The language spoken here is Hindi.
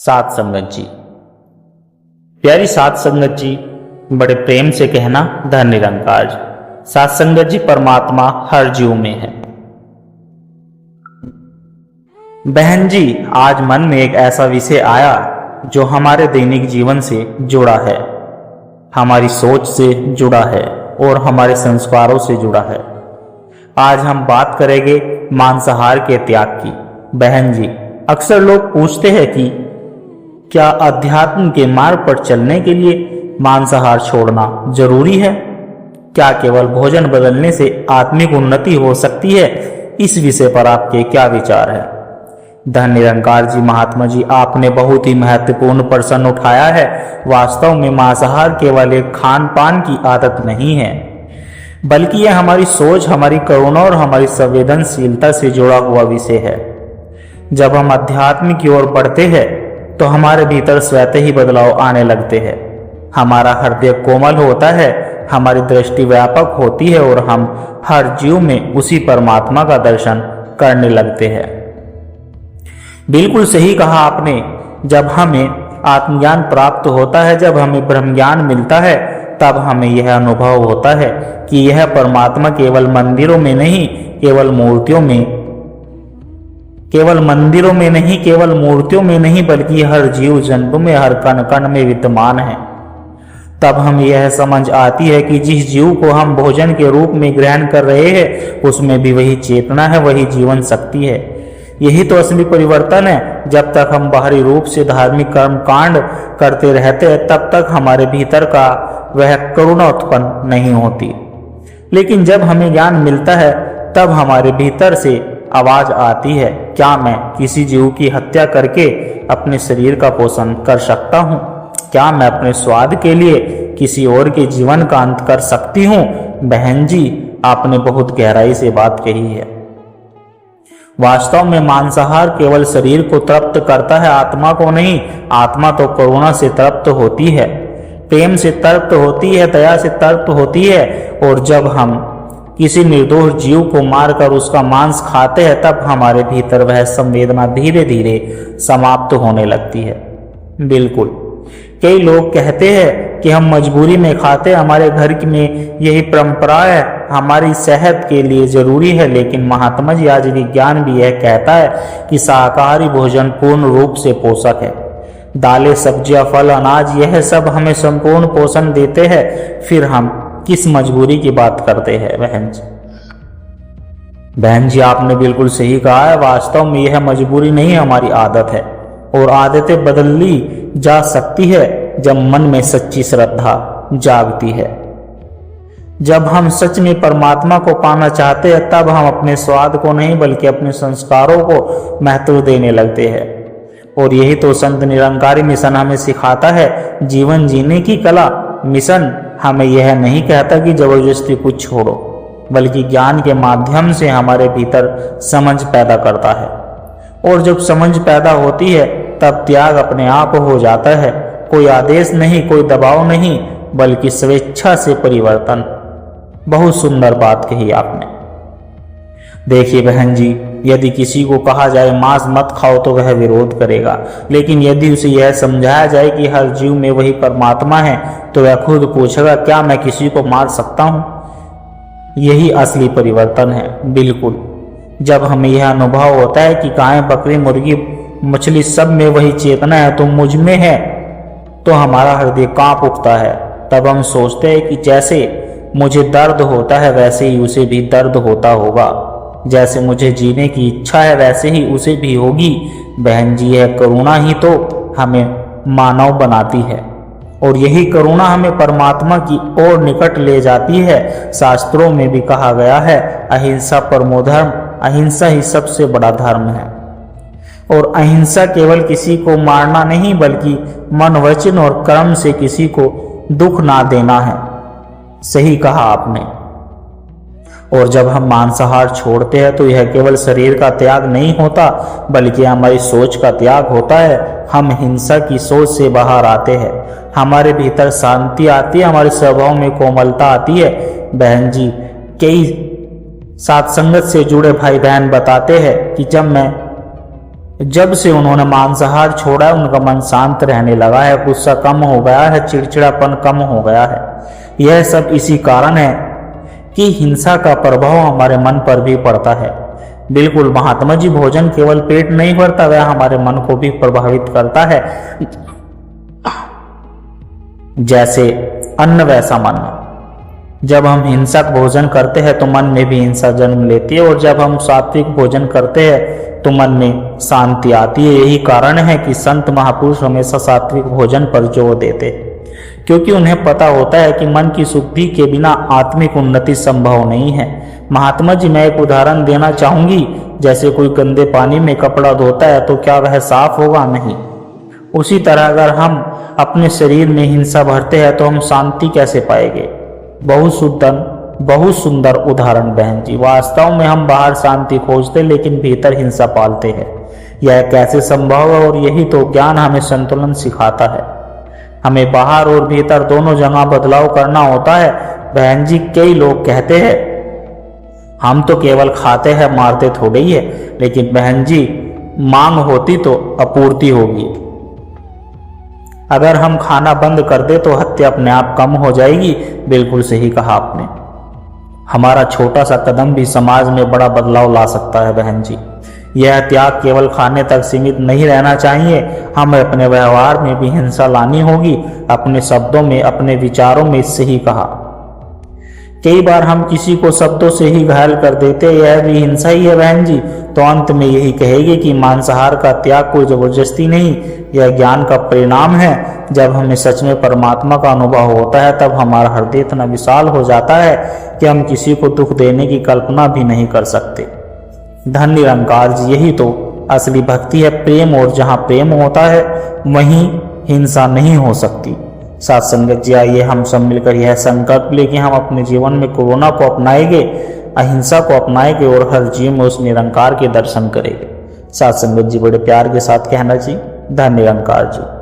सात संगत जी। प्यारी सात संगत जी, बड़े प्रेम से कहना धन निरंकार जी। सात संगत जी, परमात्मा हर जीव में है। बहन जी, आज मन में एक ऐसा विषय आया जो हमारे दैनिक जीवन से जुड़ा है, हमारी सोच से जुड़ा है और हमारे संस्कारों से जुड़ा है। आज हम बात करेंगे मांसाहार के त्याग की। बहन जी, अक्सर लोग पूछते हैं कि क्या अध्यात्म के मार्ग पर चलने के लिए मांसाहार छोड़ना जरूरी है? क्या केवल भोजन बदलने से आत्मिक उन्नति हो सकती है? इस विषय पर आपके क्या विचार है? धन निरंकार जी, महात्मा जी, आपने बहुत ही महत्वपूर्ण प्रश्न उठाया है। वास्तव में मांसाहार केवल एक खान पान की आदत नहीं है, बल्कि यह हमारी सोच, हमारी करुणा और हमारी संवेदनशीलता से जुड़ा हुआ विषय है। जब हम अध्यात्म की ओर बढ़ते हैं तो हमारे भीतर स्वतः ही बदलाव आने लगते हैं। हमारा हृदय कोमल होता है, हमारी दृष्टि व्यापक होती है और हम हर जीव में उसी परमात्मा का दर्शन करने लगते हैं। बिल्कुल सही कहा आपने। जब हमें आत्मज्ञान प्राप्त होता है, जब हमें ब्रह्म ज्ञान मिलता है, तब हमें यह अनुभव होता है कि यह परमात्मा केवल मंदिरों में नहीं, केवल मूर्तियों में नहीं, बल्कि हर जीव जंतु में, हर कण कण में विद्यमान है। तब हम यह समझ आती है कि जिस जीव को हम भोजन के रूप में ग्रहण कर रहे हैं, उसमें भी वही चेतना है, वही जीवन शक्ति है। यही तो असली परिवर्तन है। जब तक हम बाहरी रूप से धार्मिक कर्म कांड करते रहते हैं, तब तक हमारे भीतर का वह करुणा उत्पन्न नहीं होती। लेकिन जब हमें ज्ञान मिलता है, तब हमारे भीतर से आवाज आती है, क्या मैं किसी जीव की हत्या करके अपने शरीर का पोषण कर सकता हूँ? क्या मैं अपने स्वाद के लिए किसी और के जीवन का अंत कर सकती हूँ? बहन जी, आपने बहुत गहराई से बात कही है। वास्तव में मांसाहार केवल शरीर को तृप्त करता है, आत्मा को नहीं। आत्मा तो करुणा से तृप्त होती है, प्रेम से तृप्त होती है, दया से तृप्त होती है। और जब हम किसी निर्दोष जीव को मारकर उसका मांस खाते हैं, तब हमारे भीतर वह संवेदना धीरे धीरे समाप्त होने लगती है। बिल्कुल, कई लोग कहते हैं कि हम मजबूरी में खाते हैं, हमारे घर में यही परंपरा है, हमारी सेहत के लिए जरूरी है। लेकिन महात्मा जी, आज विज्ञान भी यह कहता है कि शाकाहारी भोजन पूर्ण रूप से पोषक है। दालें, सब्जियां, फल, अनाज, यह सब हमें संपूर्ण पोषण देते हैं। फिर हम किस मजबूरी की बात करते हैं? बहन जी, आपने बिल्कुल सही कहा है। वास्तव में यह मजबूरी नहीं, हमारी आदत है। और आदतें बदल ली जा सकती है जब मन में सच्ची श्रद्धा जागती है। जब हम सच में परमात्मा को पाना चाहते हैं, तब हम अपने स्वाद को नहीं, बल्कि अपने संस्कारों को महत्व देने लगते हैं। और यही तो संत निरंकारी मिशन हमें सिखाता है, जीवन जीने की कला। मिशन हमें यह नहीं कहता कि जबरदस्ती कुछ छोड़ो, बल्कि ज्ञान के माध्यम से हमारे भीतर समझ पैदा करता है। और जब समझ पैदा होती है, तब त्याग अपने आप हो जाता है। कोई आदेश नहीं, कोई दबाव नहीं, बल्कि स्वेच्छा से परिवर्तन। बहुत सुंदर बात कही आपने। देखिए बहन जी, यदि किसी को कहा जाए मांस मत खाओ, तो वह विरोध करेगा। लेकिन यदि उसे यह समझाया जाए कि हर जीव में वही परमात्मा है, तो वह खुद पूछेगा, क्या मैं किसी को मार सकता हूँ? यही असली परिवर्तन है। बिल्कुल, जब हमें यह अनुभव होता है कि गाय, बकरी, मुर्गी, मछली, सब में वही चेतना है, तो मुझ में है, तो हमारा हृदय कांप उठता है। तब हम सोचते हैं कि जैसे मुझे दर्द होता है, वैसे ही उसे भी दर्द होता होगा। जैसे मुझे जीने की इच्छा है, वैसे ही उसे भी होगी। बहन जी, यह करुणा ही तो हमें मानव बनाती है, और यही करुणा हमें परमात्मा की ओर निकट ले जाती है। शास्त्रों में भी कहा गया है, अहिंसा परमो धर्म, अहिंसा ही सबसे बड़ा धर्म है। और अहिंसा केवल किसी को मारना नहीं, बल्कि मन, वचन और कर्म से किसी को दुख ना देना है। सही कहा आपने। और जब हम मांसाहार छोड़ते हैं, तो यह केवल शरीर का त्याग नहीं होता, बल्कि हमारी सोच का त्याग होता है। हम हिंसा की सोच से बाहर आते हैं, हमारे भीतर शांति आती है, हमारे स्वभाव में कोमलता आती है। बहन जी, कई सात संगत से जुड़े भाई बहन बताते हैं कि जब मैं जब से उन्होंने मांसाहार छोड़ा है उनका मन शांत रहने लगा है, गुस्सा कम हो गया है, चिड़चिड़ापन कम हो गया है। यह सब इसी कारण है कि हिंसा का प्रभाव हमारे मन पर भी पड़ता है। बिल्कुल महात्मा जी, भोजन केवल पेट नहीं भरता, वह हमारे मन को भी प्रभावित करता है। जैसे अन्न वैसा मन। जब हम हिंसक भोजन करते हैं तो मन में भी हिंसा जन्म लेती है, और जब हम सात्विक भोजन करते हैं तो मन में शांति आती है। यही कारण है कि संत महापुरुष हमेशा सात्विक भोजन पर जोर देते हैं, क्योंकि उन्हें पता होता है कि मन की शुद्धि के बिना आत्मिक उन्नति संभव नहीं है। महात्मा जी, मैं एक उदाहरण देना चाहूंगी। जैसे कोई गंदे पानी में कपड़ा धोता है तो क्या वह साफ होगा? नहीं। उसी तरह अगर हम अपने शरीर में हिंसा भरते हैं तो हम शांति कैसे पाएंगे? बहुत सुंदर उदाहरण बहन जी। वास्तव में हम बाहर शांति खोजते लेकिन भीतर हिंसा पालते हैं। यह कैसे संभव है? और यही तो ज्ञान हमें संतुलन सिखाता है। हमें बाहर और भीतर दोनों जगह बदलाव करना होता है। बहन जी, कई लोग कहते हैं हम तो केवल खाते हैं, मारते थोड़े ही है। लेकिन बहन जी, मांग होती तो आपूर्ति होगी। अगर हम खाना बंद कर दे तो हत्या अपने आप कम हो जाएगी। बिल्कुल सही कहा आपने। हमारा छोटा सा कदम भी समाज में बड़ा बदलाव ला सकता है बहन जी। यह त्याग केवल खाने तक सीमित नहीं रहना चाहिए, हमें अपने व्यवहार में भी हिंसा लानी होगी, अपने शब्दों में, अपने विचारों में। इससे ही कहा, कई बार हम किसी को शब्दों से ही घायल कर देते, यह भी हिंसा ही है बहन जी। तो अंत में यही कहेगी कि मांसाहार का त्याग कोई जबरदस्ती नहीं, यह ज्ञान का परिणाम है। जब हमें सच में परमात्मा का अनुभव होता है तब हमारा हृदय इतना विशाल हो जाता है कि हम किसी को दुख देने की कल्पना भी नहीं कर सकते। धन निरंकार जी, यही तो असली भक्ति है, प्रेम। और जहाँ प्रेम होता है वहीं हिंसा नहीं हो सकती। साथ संगत जी, आइए हम सब मिलकर यह संकल्प लेके हम अपने जीवन में कोरोना को अपनाएंगे, अहिंसा को अपनाएंगे और हर जीव में उस निरंकार के दर्शन करेंगे। साथ संगत जी, बड़े प्यार के साथ कहना जी, धन निरंकार जी।